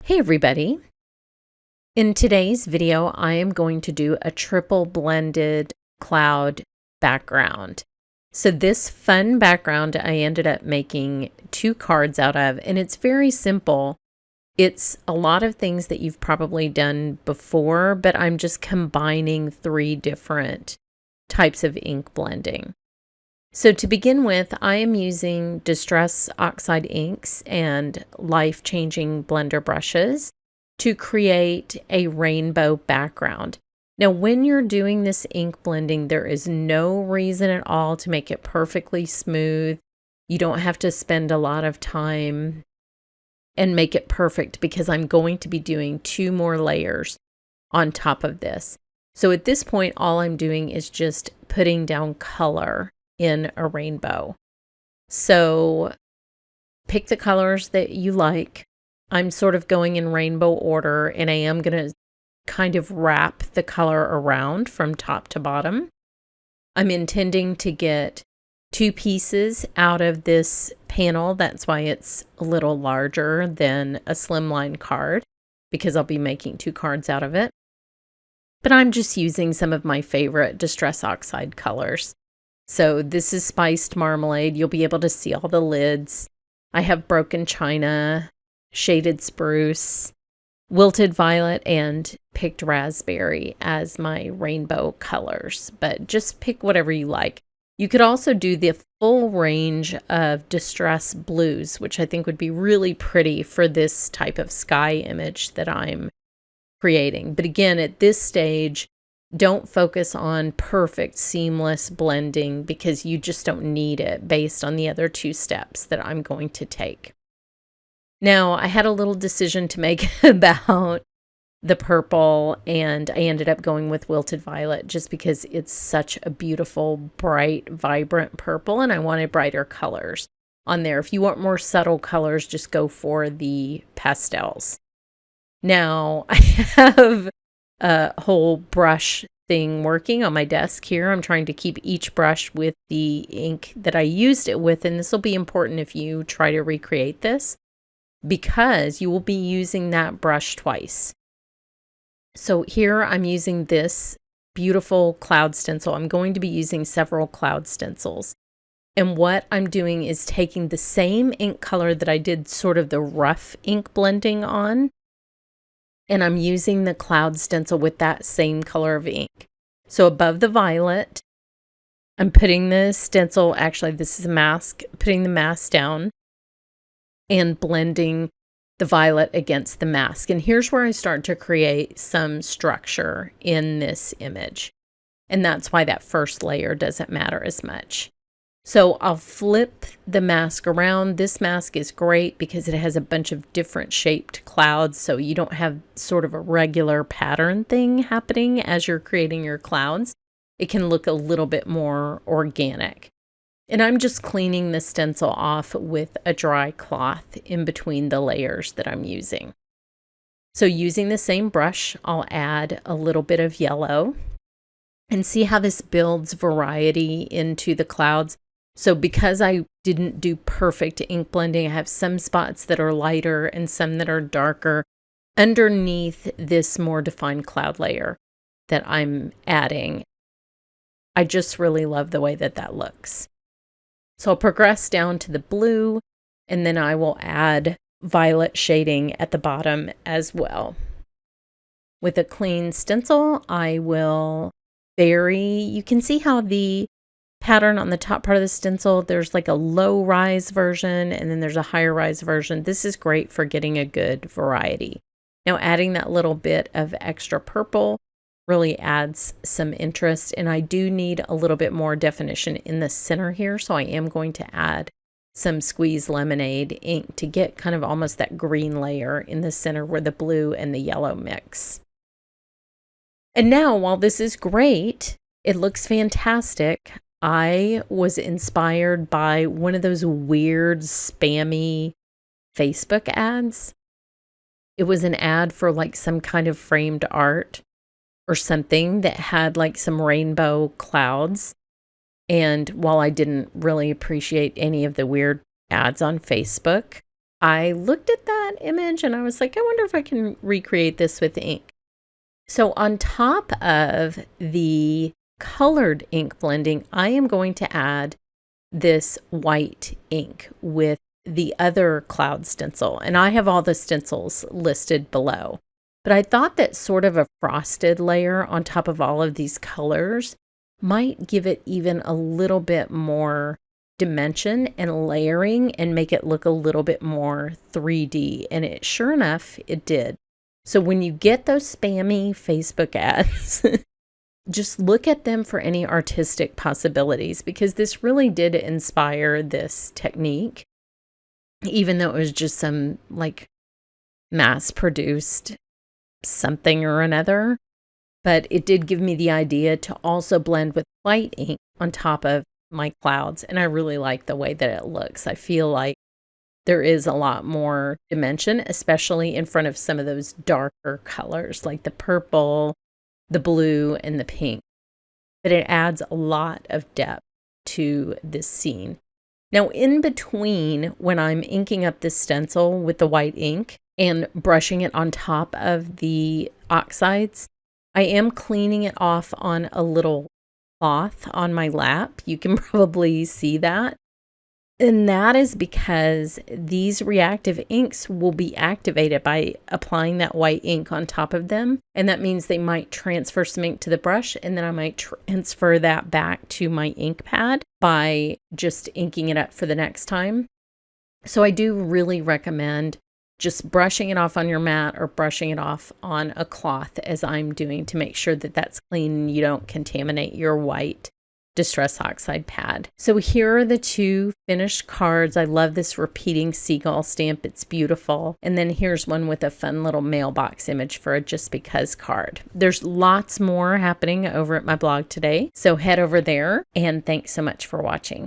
Hey everybody! In today's video, I am going to do a triple blended cloud background. So this fun background I ended up making 2 cards out of, and it's very simple. It's a lot of things that you've probably done before, but I'm just combining 3 different types of ink blending. So to begin with, I am using Distress Oxide inks and life-changing blender brushes to create a rainbow background. Now, when you're doing this ink blending, there is no reason at all to make it perfectly smooth. You don't have to spend a lot of time and make it perfect because I'm going to be doing 2 more layers on top of this. So at this point, all I'm doing is just putting down color in a rainbow. So pick the colors that you like. I'm sort of going in rainbow order, and I am going to kind of wrap the color around from top to bottom. I'm intending to get 2 pieces out of this panel. That's why it's a little larger than a slimline card, because I'll be making 2 cards out of it. But I'm just using some of my favorite Distress Oxide colors. So this is Spiced Marmalade. You'll be able to see all the lids. I have Broken China, Shaded Spruce, Wilted Violet, and Picked Raspberry as my rainbow colors. But just pick whatever you like. You could also do the full range of Distress Blues, which I think would be really pretty for this type of sky image that I'm creating. But again, at this stage, don't focus on perfect seamless blending because you just don't need it based on the other 2 steps that I'm going to take. Now, I had a little decision to make about the purple, and I ended up going with Wilted Violet just because it's such a beautiful, bright, vibrant purple, and I wanted brighter colors on there. If you want more subtle colors, just go for the pastels. Now, I have a whole brush thing working on my desk here. I'm trying to keep each brush with the ink that I used it with, and this will be important if you try to recreate this because you will be using that brush twice. So here I'm using this beautiful cloud stencil. I'm going to be using several cloud stencils. And what I'm doing is taking the same ink color that I did sort of the rough ink blending on, and I'm using the cloud stencil with that same color of ink. So above the violet, I'm putting the stencil, actually this is a mask, putting the mask down and blending the violet against the mask. And here's where I start to create some structure in this image. And that's why that first layer doesn't matter as much. So I'll flip the mask around. This mask is great because it has a bunch of different shaped clouds, so you don't have sort of a regular pattern thing happening as you're creating your clouds. It can look a little bit more organic. And I'm just cleaning the stencil off with a dry cloth in between the layers that I'm using. So using the same brush, I'll add a little bit of yellow and see how this builds variety into the clouds. So because I didn't do perfect ink blending, I have some spots that are lighter and some that are darker underneath this more defined cloud layer that I'm adding. I just really love the way that that looks. So I'll progress down to the blue, and then I will add violet shading at the bottom as well. With a clean stencil, I will vary. You can see how the pattern on the top part of the stencil, there's like a low rise version and then there's a higher rise version. This is great for getting a good variety. Now adding that little bit of extra purple really adds some interest, and I do need a little bit more definition in the center here, so I am going to add some Squeeze Lemonade ink to get kind of almost that green layer in the center where the blue and the yellow mix. And now while this is great, it looks fantastic, I was inspired by one of those weird spammy Facebook ads. It was an ad for like some kind of framed art or something that had like some rainbow clouds. And while I didn't really appreciate any of the weird ads on Facebook, I looked at that image and I was like, I wonder if I can recreate this with ink. So on top of the colored ink blending, I am going to add this white ink with the other cloud stencil. And I have all the stencils listed below. But I thought that sort of a frosted layer on top of all of these colors might give it even a little bit more dimension and layering and make it look a little bit more 3D. And it sure enough, it did. So when you get those spammy Facebook ads, just look at them for any artistic possibilities, because this really did inspire this technique, even though it was just some like mass-produced something or another. But it did give me the idea to also blend with white ink on top of my clouds, and I really like the way that it looks. I feel like there is a lot more dimension, especially in front of some of those darker colors like the purple, the blue, and the pink. But it adds a lot of depth to this scene. Now, in between, when I'm inking up this stencil with the white ink and brushing it on top of the oxides, I am cleaning it off on a little cloth on my lap. You can probably see that. And that is because these reactive inks will be activated by applying that white ink on top of them. And that means they might transfer some ink to the brush, and then I might transfer that back to my ink pad by just inking it up for the next time. So I do really recommend just brushing it off on your mat or brushing it off on a cloth, as I'm doing, to make sure that that's clean and you don't contaminate your white Distress Oxide pad. So here are the two finished cards. I love this repeating seagull stamp. It's beautiful. And then here's one with a fun little mailbox image for a Just Because card. There's lots more happening over at my blog today, so head over there, and thanks so much for watching.